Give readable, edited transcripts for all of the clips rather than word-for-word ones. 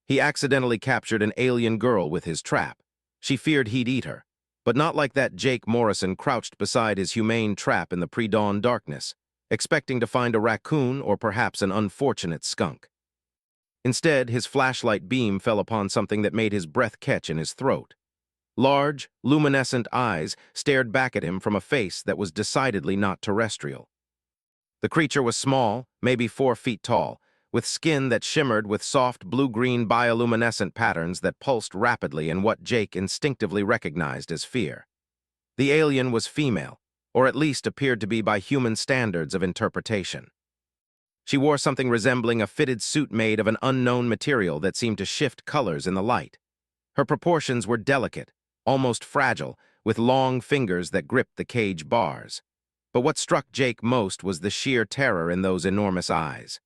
He accidentally captured an alien girl with his trap. She feared he'd eat her, but not like that Jake Morrison crouched beside his humane trap in the pre-dawn darkness, expecting to find a raccoon or perhaps an unfortunate skunk. Instead, his flashlight beam fell upon something that made his breath catch in his throat. Large, luminescent eyes stared back at him from a face that was decidedly not terrestrial. The creature was small, maybe 4 feet tall, with skin that shimmered with soft blue-green bioluminescent patterns that pulsed rapidly in what Jake instinctively recognized as fear. The alien was female, or at least appeared to be by human standards of interpretation. She wore something resembling a fitted suit made of an unknown material that seemed to shift colors in the light. Her proportions were delicate, almost fragile, with long fingers that gripped the cage bars. But what struck Jake most was the sheer terror in those enormous eyes.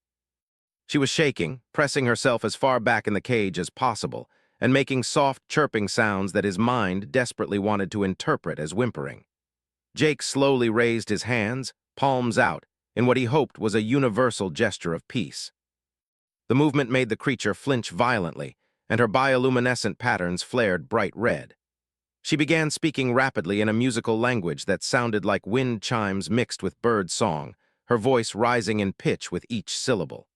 She was shaking, pressing herself as far back in the cage as possible, and making soft, chirping sounds that his mind desperately wanted to interpret as whimpering. Jake slowly raised his hands, palms out, in what he hoped was a universal gesture of peace. The movement made the creature flinch violently, and her bioluminescent patterns flared bright red. She began speaking rapidly in a musical language that sounded like wind chimes mixed with bird song, her voice rising in pitch with each syllable.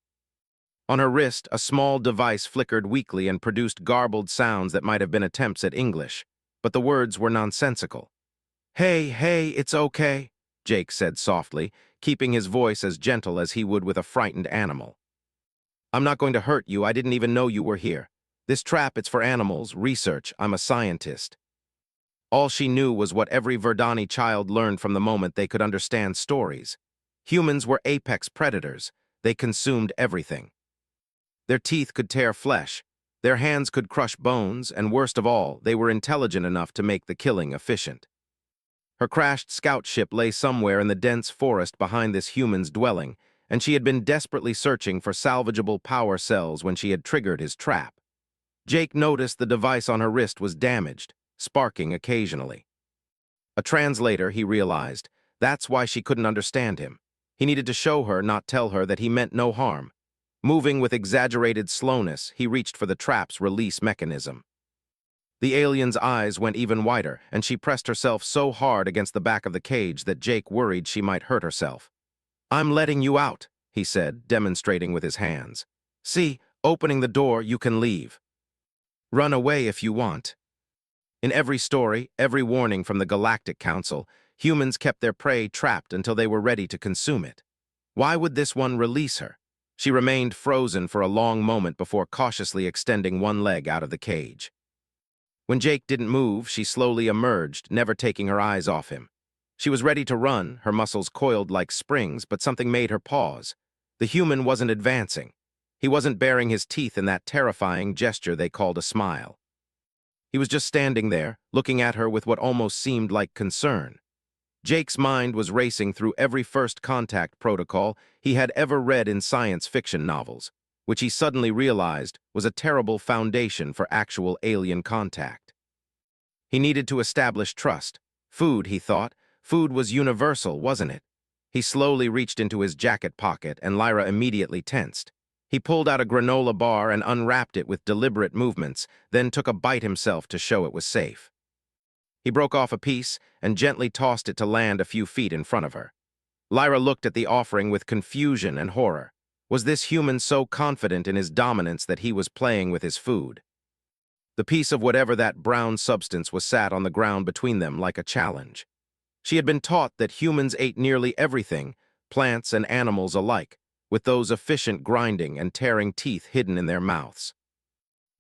On her wrist, a small device flickered weakly and produced garbled sounds that might have been attempts at English, but the words were nonsensical. Hey, it's okay," Jake said softly, keeping his voice as gentle as he would with a frightened animal. "I'm not going to hurt you. I didn't even know you were here. This trap, it's for animals, research. I'm a scientist." All she knew was what every Verdani child learned from the moment they could understand stories. Humans were apex predators. They consumed everything. Their teeth could tear flesh, their hands could crush bones, and worst of all, they were intelligent enough to make the killing efficient. Her crashed scout ship lay somewhere in the dense forest behind this human's dwelling, and she had been desperately searching for salvageable power cells when she had triggered his trap. Jake noticed the device on her wrist was damaged, sparking occasionally. A translator, he realized. That's why she couldn't understand him. He needed to show her, not tell her, that he meant no harm. Moving with exaggerated slowness, he reached for the trap's release mechanism. The alien's eyes went even wider, and she pressed herself so hard against the back of the cage that Jake worried she might hurt herself. "I'm letting you out," he said, demonstrating with his hands. "See, opening the door, you can leave. Run away if you want." In every story, every warning from the Galactic Council, humans kept their prey trapped until they were ready to consume it. Why would this one release her? She remained frozen for a long moment before cautiously extending one leg out of the cage. When Jake didn't move, she slowly emerged, never taking her eyes off him. She was ready to run, her muscles coiled like springs, but something made her pause. The human wasn't advancing. He wasn't baring his teeth in that terrifying gesture they called a smile. He was just standing there, looking at her with what almost seemed like concern. Jake's mind was racing through every first contact protocol he had ever read in science fiction novels, which he suddenly realized was a terrible foundation for actual alien contact. He needed to establish trust. Food, he thought. Food was universal, wasn't it? He slowly reached into his jacket pocket, and Lyra immediately tensed. He pulled out a granola bar and unwrapped it with deliberate movements, then took a bite himself to show it was safe. He broke off a piece and gently tossed it to land a few feet in front of her. Lyra looked at the offering with confusion and horror. Was this human so confident in his dominance that he was playing with his food? The piece of whatever that brown substance was sat on the ground between them like a challenge. She had been taught that humans ate nearly everything, plants and animals alike, with those efficient grinding and tearing teeth hidden in their mouths.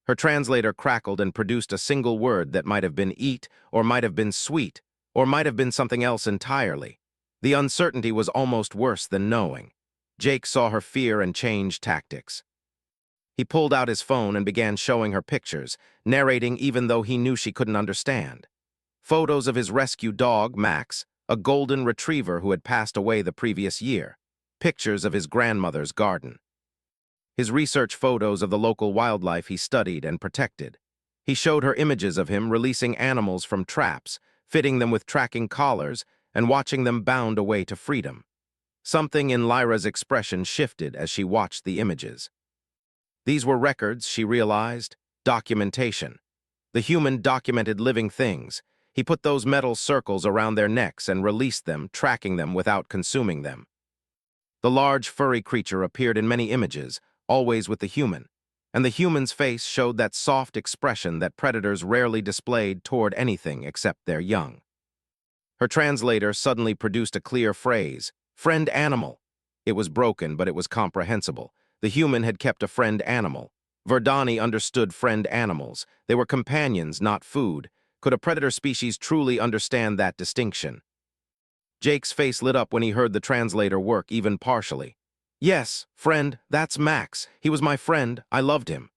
Her translator crackled and produced a single word that might have been eat, or might have been sweet, or might have been something else entirely. The uncertainty was almost worse than knowing. Jake saw her fear and changed tactics. He pulled out his phone and began showing her pictures, narrating even though he knew she couldn't understand. Photos of his rescue dog, Max, a golden retriever who had passed away the previous year. Pictures of his grandmother's garden. His research photos of the local wildlife he studied and protected. He showed her images of him releasing animals from traps, fitting them with tracking collars, and watching them bound away to freedom. Something in Lyra's expression shifted as she watched the images. These were records, she realized, documentation. The human documented living things. He put those metal circles around their necks and released them, tracking them without consuming them. The large, furry creature appeared in many images, always with the human, and the human's face showed that soft expression that predators rarely displayed toward anything except their young. Her translator suddenly produced a clear phrase, "Friend animal." It was broken, but it was comprehensible. The human had kept a friend animal. Verdani understood friend animals. They were companions, not food. Could a predator species truly understand that distinction? Jake's face lit up when he heard the translator work, even partially. "Yes, friend, that's Max. He was my friend. I loved him."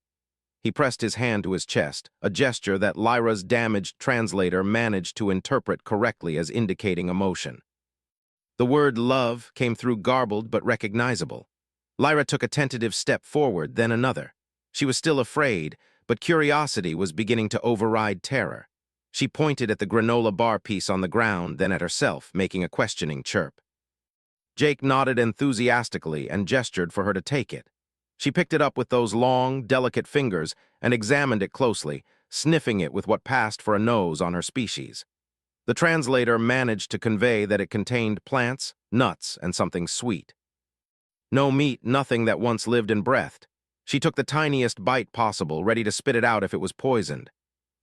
He pressed his hand to his chest, a gesture that Lyra's damaged translator managed to interpret correctly as indicating emotion. The word love came through garbled but recognizable. Lyra took a tentative step forward, then another. She was still afraid, but curiosity was beginning to override terror. She pointed at the granola bar piece on the ground, then at herself, making a questioning chirp. Jake nodded enthusiastically and gestured for her to take it. She picked it up with those long, delicate fingers and examined it closely, sniffing it with what passed for a nose on her species. The translator managed to convey that it contained plants, nuts, and something sweet. No meat, nothing that once lived and breathed. She took the tiniest bite possible, ready to spit it out if it was poisoned.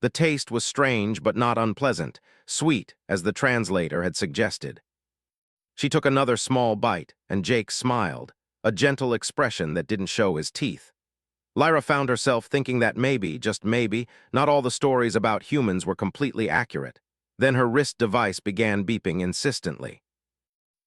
The taste was strange but not unpleasant, sweet, as the translator had suggested. She took another small bite, and Jake smiled, a gentle expression that didn't show his teeth. Lyra found herself thinking that maybe, just maybe, not all the stories about humans were completely accurate. Then her wrist device began beeping insistently.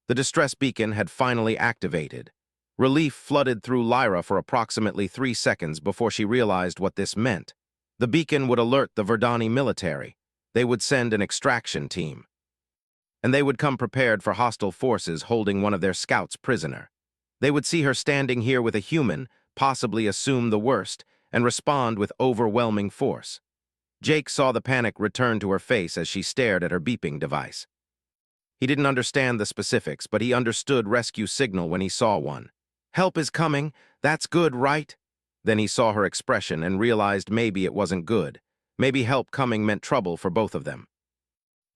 The distress beacon had finally activated. Relief flooded through Lyra for approximately 3 seconds before she realized what this meant. The beacon would alert the Verdani military. They would send an extraction team. And they would come prepared for hostile forces holding one of their scouts prisoner. They would see her standing here with a human, possibly assume the worst, and respond with overwhelming force. Jake saw the panic return to her face as she stared at her beeping device. He didn't understand the specifics, but he understood rescue signal when he saw one. "Help is coming. That's good, right?" Then he saw her expression and realized maybe it wasn't good. Maybe help coming meant trouble for both of them.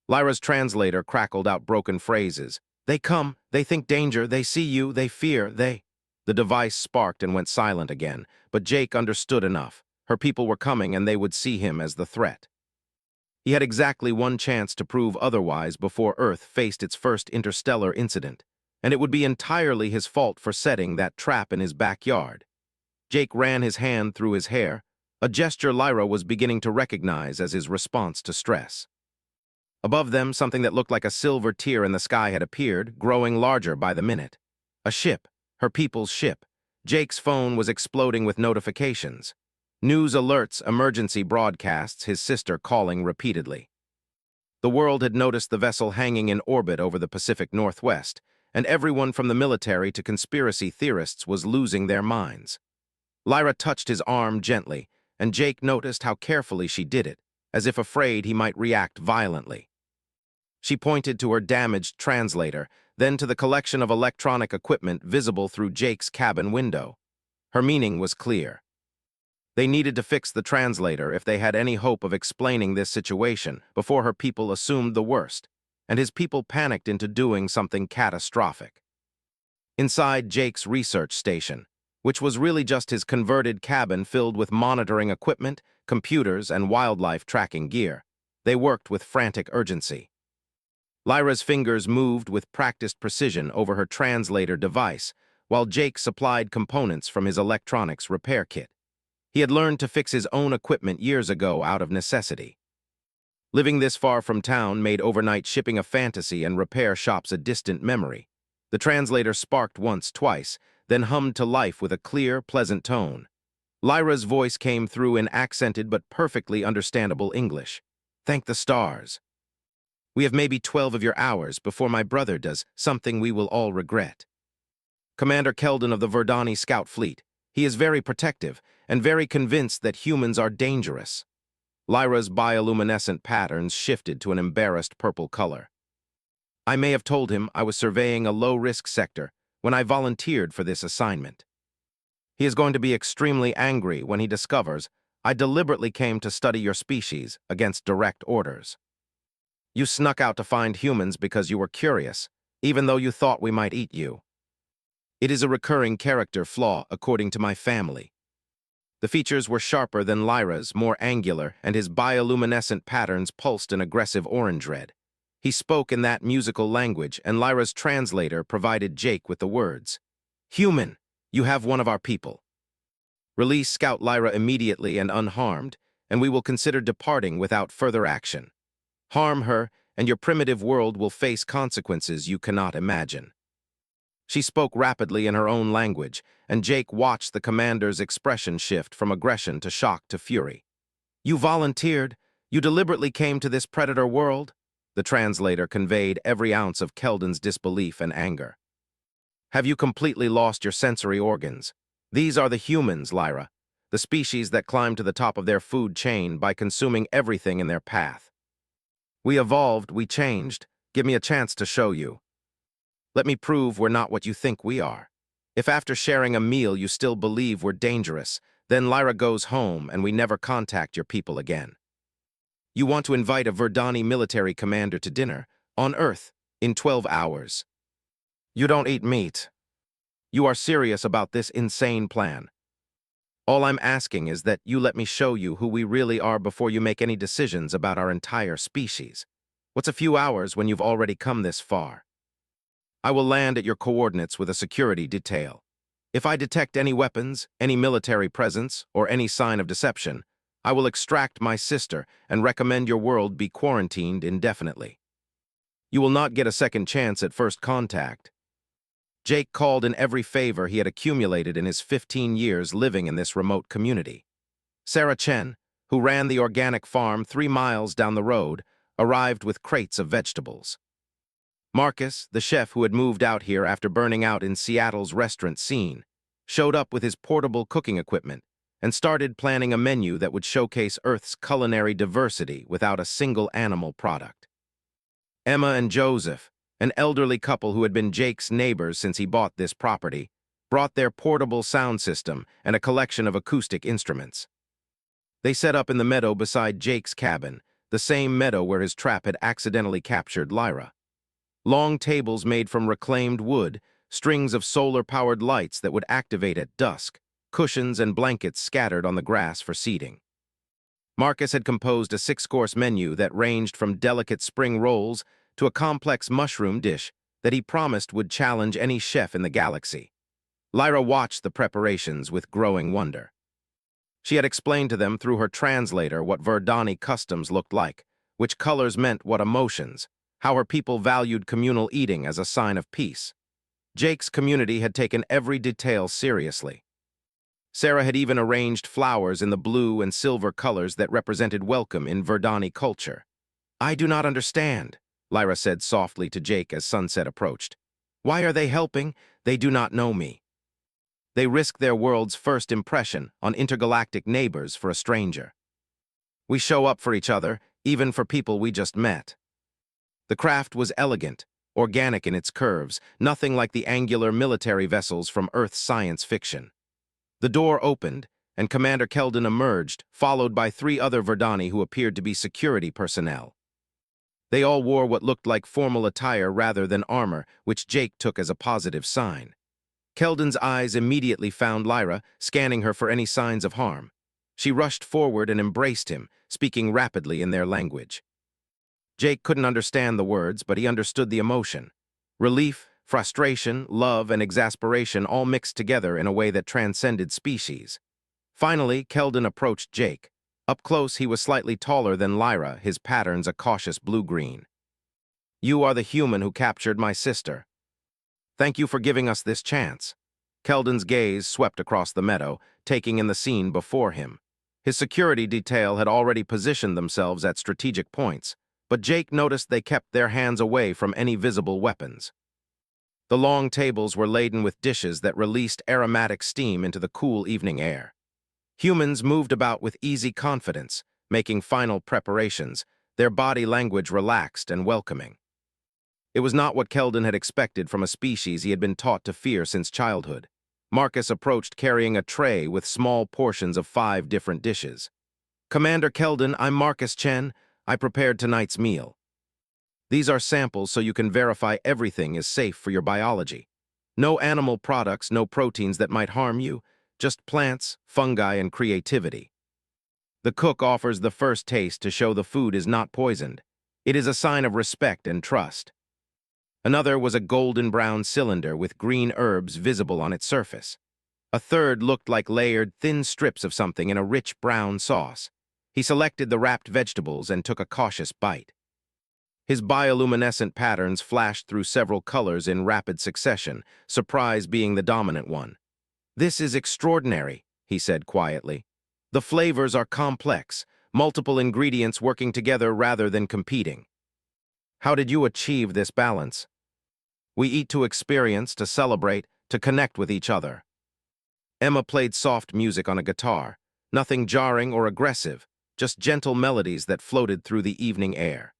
Lyra's translator crackled out broken phrases. "They come, they think danger, they see you, they fear, they—" The device sparked and went silent again, but Jake understood enough. Her people were coming and they would see him as the threat. He had exactly one chance to prove otherwise before Earth faced its first interstellar incident, and it would be entirely his fault for setting that trap in his backyard. Jake ran his hand through his hair, a gesture Lyra was beginning to recognize as his response to stress. Above them, something that looked like a silver tear in the sky had appeared, growing larger by the minute. A ship, her people's ship. Jake's phone was exploding with notifications. News alerts, emergency broadcasts, his sister calling repeatedly. The world had noticed the vessel hanging in orbit over the Pacific Northwest, and everyone from the military to conspiracy theorists was losing their minds. Lyra touched his arm gently, and Jake noticed how carefully she did it, as if afraid he might react violently. She pointed to her damaged translator, then to the collection of electronic equipment visible through Jake's cabin window. Her meaning was clear. They needed to fix the translator if they had any hope of explaining this situation before her people assumed the worst, and his people panicked into doing something catastrophic. Inside Jake's research station, which was really just his converted cabin filled with monitoring equipment, computers, and wildlife tracking gear, they worked with frantic urgency. Lyra's fingers moved with practiced precision over her translator device, while Jake supplied components from his electronics repair kit. He had learned to fix his own equipment years ago out of necessity. Living this far from town made overnight shipping a fantasy and repair shops a distant memory. The translator sparked once, twice, then hummed to life with a clear, pleasant tone. Lyra's voice came through in accented but perfectly understandable English. "Thank the stars. We have maybe 12 of your hours before my brother does something we will all regret. Commander Keldon of the Verdani Scout Fleet. He is very protective and very convinced that humans are dangerous." Lyra's bioluminescent patterns shifted to an embarrassed purple color. "I may have told him I was surveying a low-risk sector when I volunteered for this assignment." He is going to be extremely angry when he discovers I deliberately came to study your species against direct orders. You snuck out to find humans because you were curious, even though you thought we might eat you. It is a recurring character flaw, according to my family. The features were sharper than Lyra's, more angular, and his bioluminescent patterns pulsed an aggressive orange red. He spoke in that musical language, and Lyra's translator provided Jake with the words, "Human, you have one of our people. Release Scout Lyra immediately and unharmed, and we will consider departing without further action. Harm her, and your primitive world will face consequences you cannot imagine." She spoke rapidly in her own language, and Jake watched the commander's expression shift from aggression to shock to fury. "You volunteered? You deliberately came to this predator world?" The translator conveyed every ounce of Keldon's disbelief and anger. "Have you completely lost your sensory organs? These are the humans, Lyra, the species that climb to the top of their food chain by consuming everything in their path. We evolved, we changed. Give me a chance to show you. Let me prove we're not what you think we are. If after sharing a meal you still believe we're dangerous, then Lyra goes home and we never contact your people again. You want to invite a Verdani military commander to dinner, on Earth, in 12 hours. You don't eat meat. You are serious about this insane plan. All I'm asking is that you let me show you who we really are before you make any decisions about our entire species. What's a few hours when you've already come this far? I will land at your coordinates with a security detail. If I detect any weapons, any military presence, or any sign of deception, I will extract my sister and recommend your world be quarantined indefinitely. You will not get a second chance at first contact." Jake called in every favor he had accumulated in his 15 years living in this remote community. Sarah Chen, who ran the organic farm 3 miles down the road, arrived with crates of vegetables. Marcus, the chef who had moved out here after burning out in Seattle's restaurant scene, showed up with his portable cooking equipment and started planning a menu that would showcase Earth's culinary diversity without a single animal product. Emma and Joseph, an elderly couple who had been Jake's neighbors since he bought this property, brought their portable sound system and a collection of acoustic instruments. They set up in the meadow beside Jake's cabin, the same meadow where his trap had accidentally captured Lyra. Long tables made from reclaimed wood, strings of solar-powered lights that would activate at dusk, cushions and blankets scattered on the grass for seating. Marcus had composed a 6-course menu that ranged from delicate spring rolls to a complex mushroom dish that he promised would challenge any chef in the galaxy. Lyra watched the preparations with growing wonder. She had explained to them through her translator what Verdani customs looked like, which colors meant what emotions, how her people valued communal eating as a sign of peace. Jake's community had taken every detail seriously. Sarah had even arranged flowers in the blue and silver colors that represented welcome in Verdani culture. "I do not understand," Lyra said softly to Jake as sunset approached. "Why are they helping? They do not know me." They risk their world's first impression on intergalactic neighbors for a stranger. "We show up for each other, even for people we just met." The craft was elegant, organic in its curves, nothing like the angular military vessels from Earth's science fiction. The door opened, and Commander Keldon emerged, followed by 3 other Verdani who appeared to be security personnel. They all wore what looked like formal attire rather than armor, which Jake took as a positive sign. Keldon's eyes immediately found Lyra, scanning her for any signs of harm. She rushed forward and embraced him, speaking rapidly in their language. Jake couldn't understand the words, but he understood the emotion. Relief, frustration, love, and exasperation all mixed together in a way that transcended species. Finally, Keldon approached Jake. Up close, he was slightly taller than Lyra, his patterns a cautious blue-green. "You are the human who captured my sister. Thank you for giving us this chance." Keldon's gaze swept across the meadow, taking in the scene before him. His security detail had already positioned themselves at strategic points, but Jake noticed they kept their hands away from any visible weapons. The long tables were laden with dishes that released aromatic steam into the cool evening air. Humans moved about with easy confidence, making final preparations, their body language relaxed and welcoming. It was not what Keldon had expected from a species he had been taught to fear since childhood. Marcus approached carrying a tray with small portions of 5 different dishes. "Commander Keldon, I'm Marcus Chen. I prepared tonight's meal. These are samples so you can verify everything is safe for your biology. No animal products, no proteins that might harm you, just plants, fungi, and creativity." The cook offers the first taste to show the food is not poisoned. It is a sign of respect and trust. Another was a golden brown cylinder with green herbs visible on its surface. A third looked like layered, thin strips of something in a rich brown sauce. He selected the wrapped vegetables and took a cautious bite. His bioluminescent patterns flashed through several colors in rapid succession, surprise being the dominant one. "This is extraordinary," he said quietly. "The flavors are complex, multiple ingredients working together rather than competing. How did you achieve this balance?" "We eat to experience, to celebrate, to connect with each other." Emma played soft music on a guitar, nothing jarring or aggressive, just gentle melodies that floated through the evening air.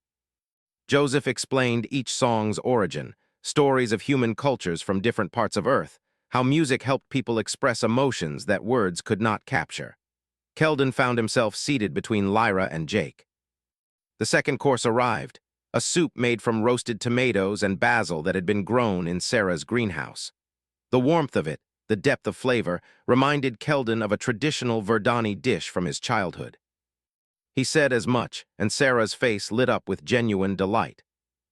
Joseph explained each song's origin, stories of human cultures from different parts of Earth, how music helped people express emotions that words could not capture. Keldon found himself seated between Lyra and Jake. The second course arrived, a soup made from roasted tomatoes and basil that had been grown in Sarah's greenhouse. The warmth of it, the depth of flavor, reminded Keldon of a traditional Verdani dish from his childhood. He said as much, and Sarah's face lit up with genuine delight.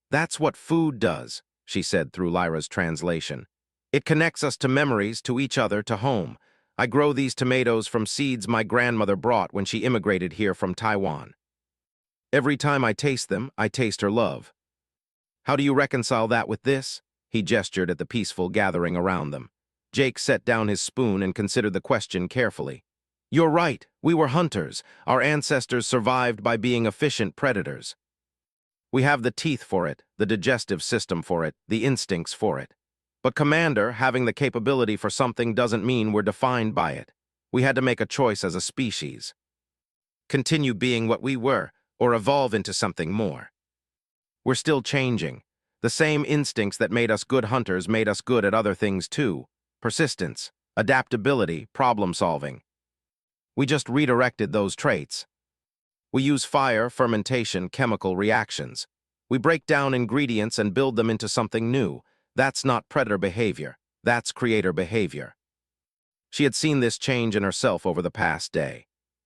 "That's what food does," she said through Lyra's translation. "It connects us to memories, to each other, to home. I grow these tomatoes from seeds my grandmother brought when she immigrated here from Taiwan. Every time I taste them, I taste her love." "How do you reconcile that with this?" He gestured at the peaceful gathering around them. Jake set down his spoon and considered the question carefully. "You're right, we were hunters. Our ancestors survived by being efficient predators. We have the teeth for it, the digestive system for it, the instincts for it. But Commander, having the capability for something doesn't mean we're defined by it. We had to make a choice as a species. Continue being what we were, or evolve into something more. We're still changing. The same instincts that made us good hunters made us good at other things too. Persistence, adaptability, problem-solving. We just redirected those traits. We use fire, fermentation, chemical reactions. We break down ingredients and build them into something new. That's not predator behavior. That's creator behavior." She had seen this change in herself over the past day.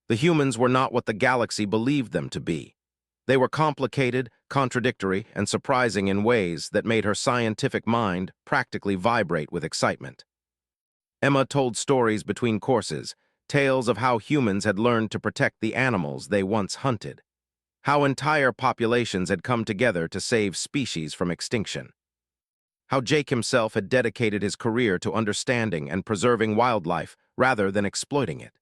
The humans were not what the galaxy believed them to be. They were complicated, contradictory, and surprising in ways that made her scientific mind practically vibrate with excitement. Emma told stories between courses, tales of how humans had learned to protect the animals they once hunted, how entire populations had come together to save species from extinction, how Jake himself had dedicated his career to understanding and preserving wildlife rather than exploiting it.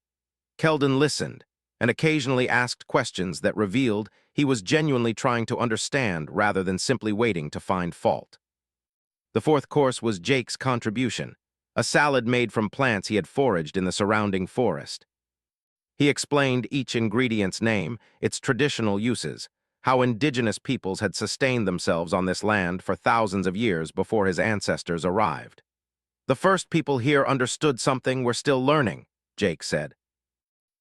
Keldon listened and occasionally asked questions that revealed he was genuinely trying to understand rather than simply waiting to find fault. The fourth course was Jake's contribution, a salad made from plants he had foraged in the surrounding forest. He explained each ingredient's name, its traditional uses, how indigenous peoples had sustained themselves on this land for thousands of years before his ancestors arrived. "The first people here understood something we're still learning," Jake said.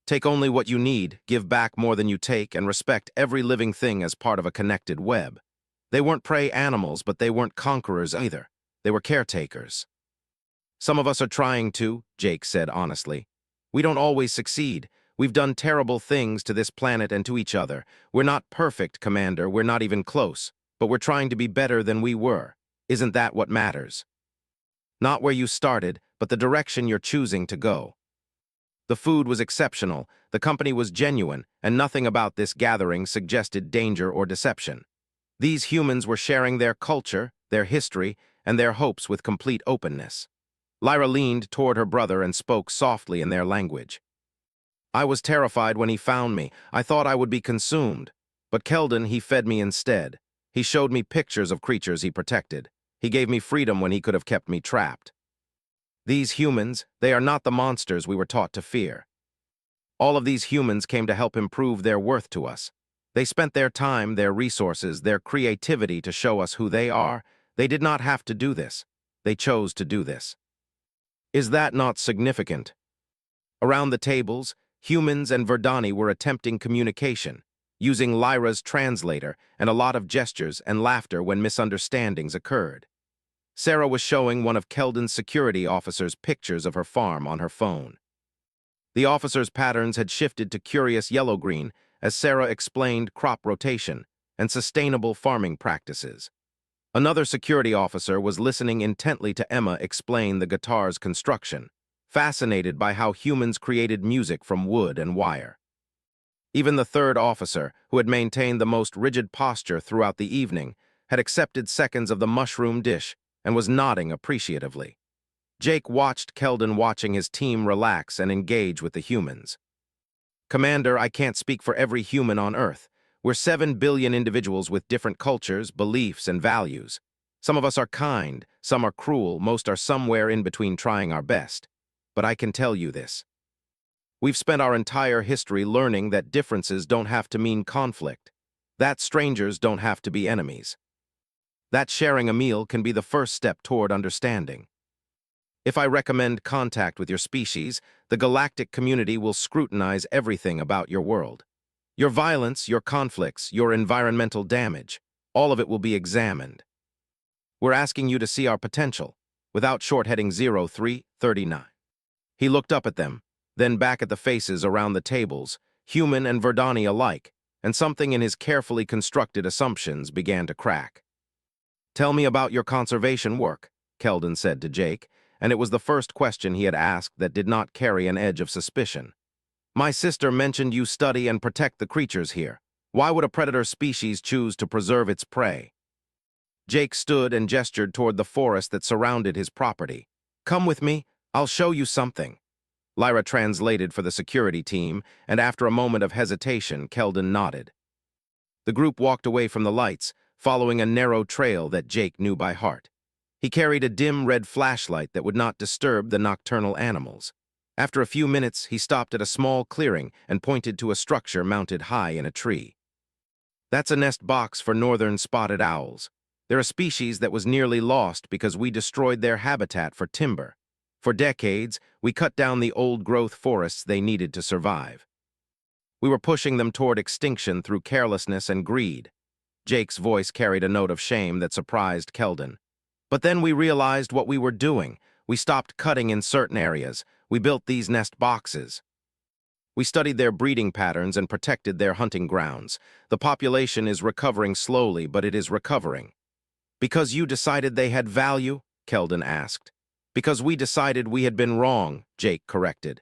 "Take only what you need, give back more than you take, and respect every living thing as part of a connected web." They weren't prey animals, but they weren't conquerors either. They were caretakers. "Some of us are trying to," Jake said honestly. "We don't always succeed. We've done terrible things to this planet and to each other. We're not perfect, Commander, we're not even close, but we're trying to be better than we were. Isn't that what matters? Not where you started, but the direction you're choosing to go." The food was exceptional, the company was genuine, and nothing about this gathering suggested danger or deception. These humans were sharing their culture, their history, and their hopes with complete openness. Lyra leaned toward her brother and spoke softly in their language. "I was terrified when he found me. I thought I would be consumed. But Keldon, he fed me instead. He showed me pictures of creatures he protected. He gave me freedom when he could have kept me trapped. These humans, they are not the monsters we were taught to fear. All of these humans came to help improve their worth to us. They spent their time, their resources, their creativity to show us who they are. They did not have to do this. They chose to do this." Is that not significant? Around the tables, humans and Verdani were attempting communication, using Lyra's translator and a lot of gestures and laughter when misunderstandings occurred. Sarah was showing one of Keldon's security officers pictures of her farm on her phone. The officer's patterns had shifted to curious yellow-green as Sarah explained crop rotation and sustainable farming practices. Another security officer was listening intently to Emma explain the guitar's construction, fascinated by how humans created music from wood and wire. Even the third officer, who had maintained the most rigid posture throughout the evening, had accepted seconds of the mushroom dish and was nodding appreciatively. Jake watched Keldon watching his team relax and engage with the humans. Commander, I can't speak for every human on Earth. We're 7 billion individuals with different cultures, beliefs, and values. Some of us are kind, some are cruel, most are somewhere in between trying our best. But I can tell you this. We've spent our entire history learning that differences don't have to mean conflict, that strangers don't have to be enemies, that sharing a meal can be the first step toward understanding. If I recommend contact with your species, the galactic community will scrutinize everything about your world. Your violence, your conflicts, your environmental damage, all of it will be examined. We're asking you to see our potential, without shortheading 0339. He looked up at them, then back at the faces around the tables, human and Verdani alike, and something in his carefully constructed assumptions began to crack. Tell me about your conservation work, Keldon said to Jake, and it was the first question he had asked that did not carry an edge of suspicion. My sister mentioned you study and protect the creatures here. Why would a predator species choose to preserve its prey? Jake stood and gestured toward the forest that surrounded his property. Come with me, I'll show you something. Lyra translated for the security team, and after a moment of hesitation, Keldon nodded. The group walked away from the lights, following a narrow trail that Jake knew by heart. He carried a dim red flashlight that would not disturb the nocturnal animals. After a few minutes, he stopped at a small clearing and pointed to a structure mounted high in a tree. That's a nest box for northern spotted owls. They're a species that was nearly lost because we destroyed their habitat for timber. For decades, we cut down the old-growth forests they needed to survive. We were pushing them toward extinction through carelessness and greed. Jake's voice carried a note of shame that surprised Keldon. But then we realized what we were doing. We stopped cutting in certain areas. We built these nest boxes. We studied their breeding patterns and protected their hunting grounds. The population is recovering slowly, but it is recovering. Because you decided they had value? Keldon asked. Because we decided we had been wrong, Jake corrected.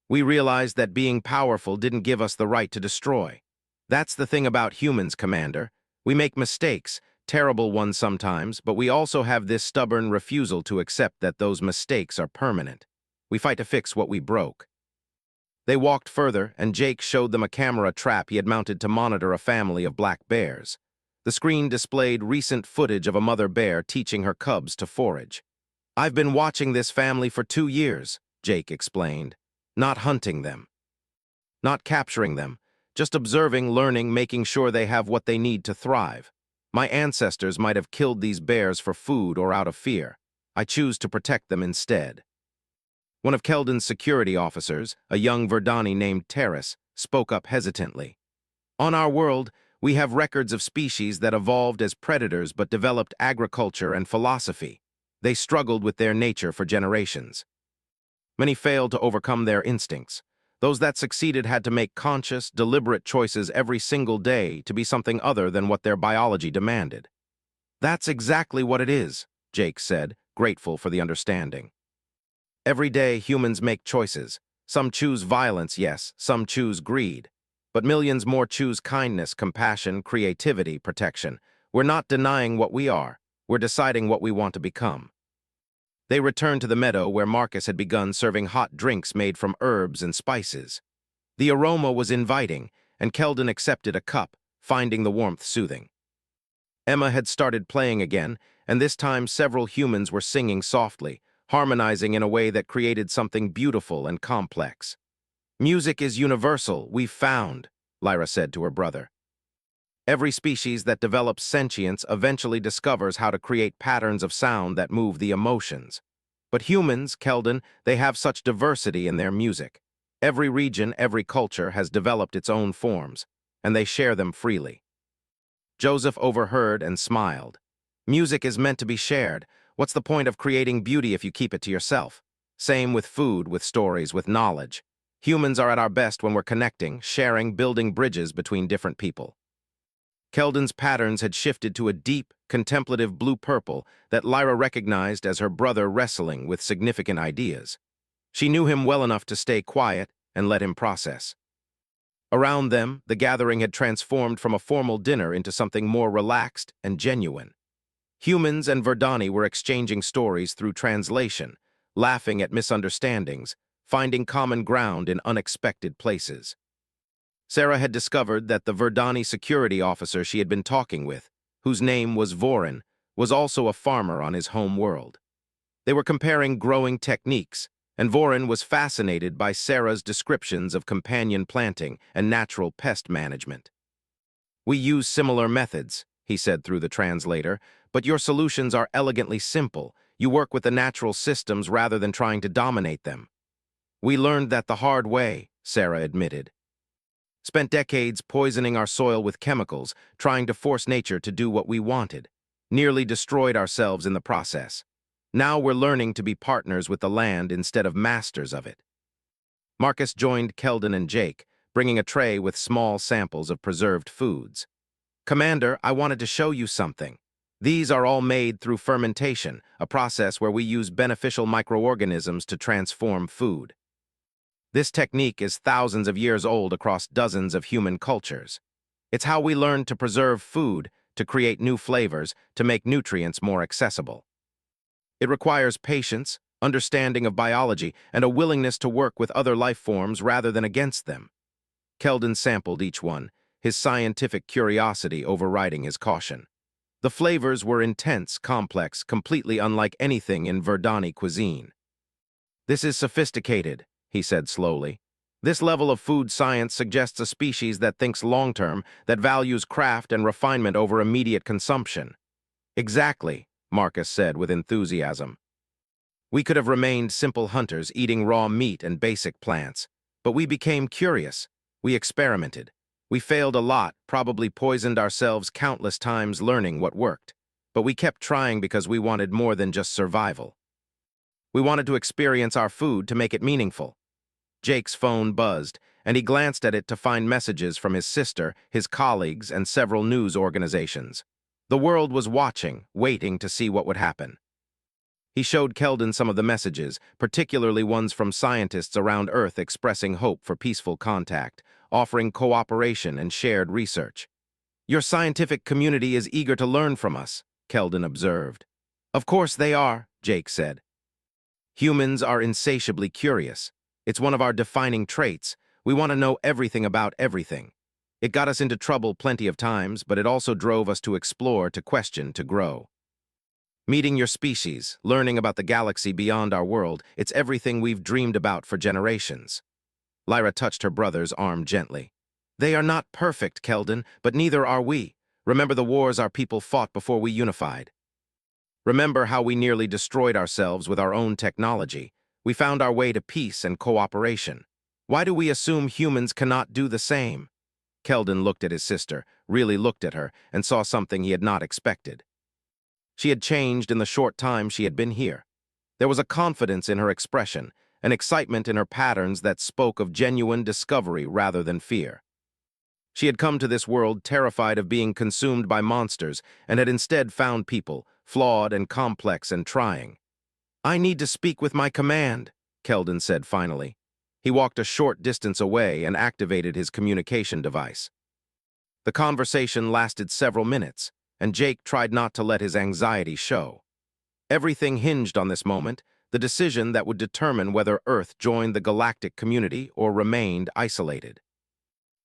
We realized that being powerful didn't give us the right to destroy. That's the thing about humans, Commander. We make mistakes, terrible ones sometimes, but we also have this stubborn refusal to accept that those mistakes are permanent. We fight to fix what we broke. They walked further, and Jake showed them a camera trap he had mounted to monitor a family of black bears. The screen displayed recent footage of a mother bear teaching her cubs to forage. I've been watching this family for 2 years, Jake explained. Not hunting them. Not capturing them. Just observing, learning, making sure they have what they need to thrive. My ancestors might have killed these bears for food or out of fear. I choose to protect them instead. One of Keldon's security officers, a young Verdani named Terrace, spoke up hesitantly. On our world, we have records of species that evolved as predators but developed agriculture and philosophy. They struggled with their nature for generations. Many failed to overcome their instincts. Those that succeeded had to make conscious, deliberate choices every single day to be something other than what their biology demanded. That's exactly what it is, Jake said, grateful for the understanding. Every day, humans make choices. Some choose violence, yes, some choose greed. But millions more choose kindness, compassion, creativity, protection. We're not denying what we are. We're deciding what we want to become. They returned to the meadow where Marcus had begun serving hot drinks made from herbs and spices. The aroma was inviting, and Keldon accepted a cup, finding the warmth soothing. Emma had started playing again, and this time several humans were singing softly, harmonizing in a way that created something beautiful and complex. Music is universal, we've found, Lyra said to her brother. Every species that develops sentience eventually discovers how to create patterns of sound that move the emotions. But humans, Keldon, they have such diversity in their music. Every region, every culture has developed its own forms, and they share them freely. Joseph overheard and smiled. Music is meant to be shared. What's the point of creating beauty if you keep it to yourself? Same with food, with stories, with knowledge. Humans are at our best when we're connecting, sharing, building bridges between different people. Keldon's patterns had shifted to a deep, contemplative blue-purple that Lyra recognized as her brother wrestling with significant ideas. She knew him well enough to stay quiet and let him process. Around them, the gathering had transformed from a formal dinner into something more relaxed and genuine. Humans and Verdani were exchanging stories through translation, laughing at misunderstandings, finding common ground in unexpected places. Sarah had discovered that the Verdani security officer she had been talking with, whose name was Vorin, was also a farmer on his home world. They were comparing growing techniques, and Vorin was fascinated by Sarah's descriptions of companion planting and natural pest management. "We use similar methods," he said through the translator, "but your solutions are elegantly simple. You work with the natural systems rather than trying to dominate them." "We learned that the hard way," Sarah admitted. "Spent decades poisoning our soil with chemicals, trying to force nature to do what we wanted. Nearly destroyed ourselves in the process. Now we're learning to be partners with the land instead of masters of it." Marcus joined Keldon and Jake, bringing a tray with small samples of preserved foods. "Commander, I wanted to show you something. These are all made through fermentation, a process where we use beneficial microorganisms to transform food. This technique is thousands of years old across dozens of human cultures. It's how we learn to preserve food, to create new flavors, to make nutrients more accessible. It requires patience, understanding of biology, and a willingness to work with other life forms rather than against them." Keldon sampled each one, his scientific curiosity overriding his caution. The flavors were intense, complex, completely unlike anything in Verdani cuisine. "This is sophisticated," he said slowly. "This level of food science suggests a species that thinks long-term, that values craft and refinement over immediate consumption." "Exactly," Marcus said with enthusiasm. "We could have remained simple hunters, eating raw meat and basic plants. But we became curious. We experimented. We failed a lot, probably poisoned ourselves countless times learning what worked. But we kept trying because we wanted more than just survival. We wanted to experience our food to make it meaningful." Jake's phone buzzed, and he glanced at it to find messages from his sister, his colleagues, and several news organizations. The world was watching, waiting to see what would happen. He showed Keldon some of the messages, particularly ones from scientists around Earth expressing hope for peaceful contact, offering cooperation and shared research. "Your scientific community is eager to learn from us," Keldon observed. "Of course they are," Jake said. "Humans are insatiably curious. It's one of our defining traits. We want to know everything about everything. It got us into trouble plenty of times, but it also drove us to explore, to question, to grow. Meeting your species, learning about the galaxy beyond our world, it's everything we've dreamed about for generations." Lyra touched her brother's arm gently. "They are not perfect, Keldon, but neither are we. Remember the wars our people fought before we unified. Remember how we nearly destroyed ourselves with our own technology. We found our way to peace and cooperation. Why do we assume humans cannot do the same?" Keldon looked at his sister, really looked at her, and saw something he had not expected. She had changed in the short time she had been here. There was a confidence in her expression, an excitement in her patterns that spoke of genuine discovery rather than fear. She had come to this world terrified of being consumed by monsters and had instead found people, flawed and complex and trying. "I need to speak with my command," Keldon said finally. He walked a short distance away and activated his communication device. The conversation lasted several minutes, and Jake tried not to let his anxiety show. Everything hinged on this moment, the decision that would determine whether Earth joined the galactic community or remained isolated.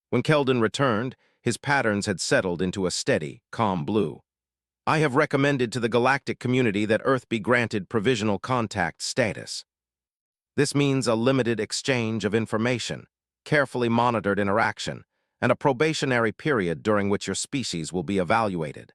When Keldon returned, his patterns had settled into a steady, calm blue. "I have recommended to the galactic community that Earth be granted provisional contact status. This means a limited exchange of information, carefully monitored interaction, and a probationary period during which your species will be evaluated.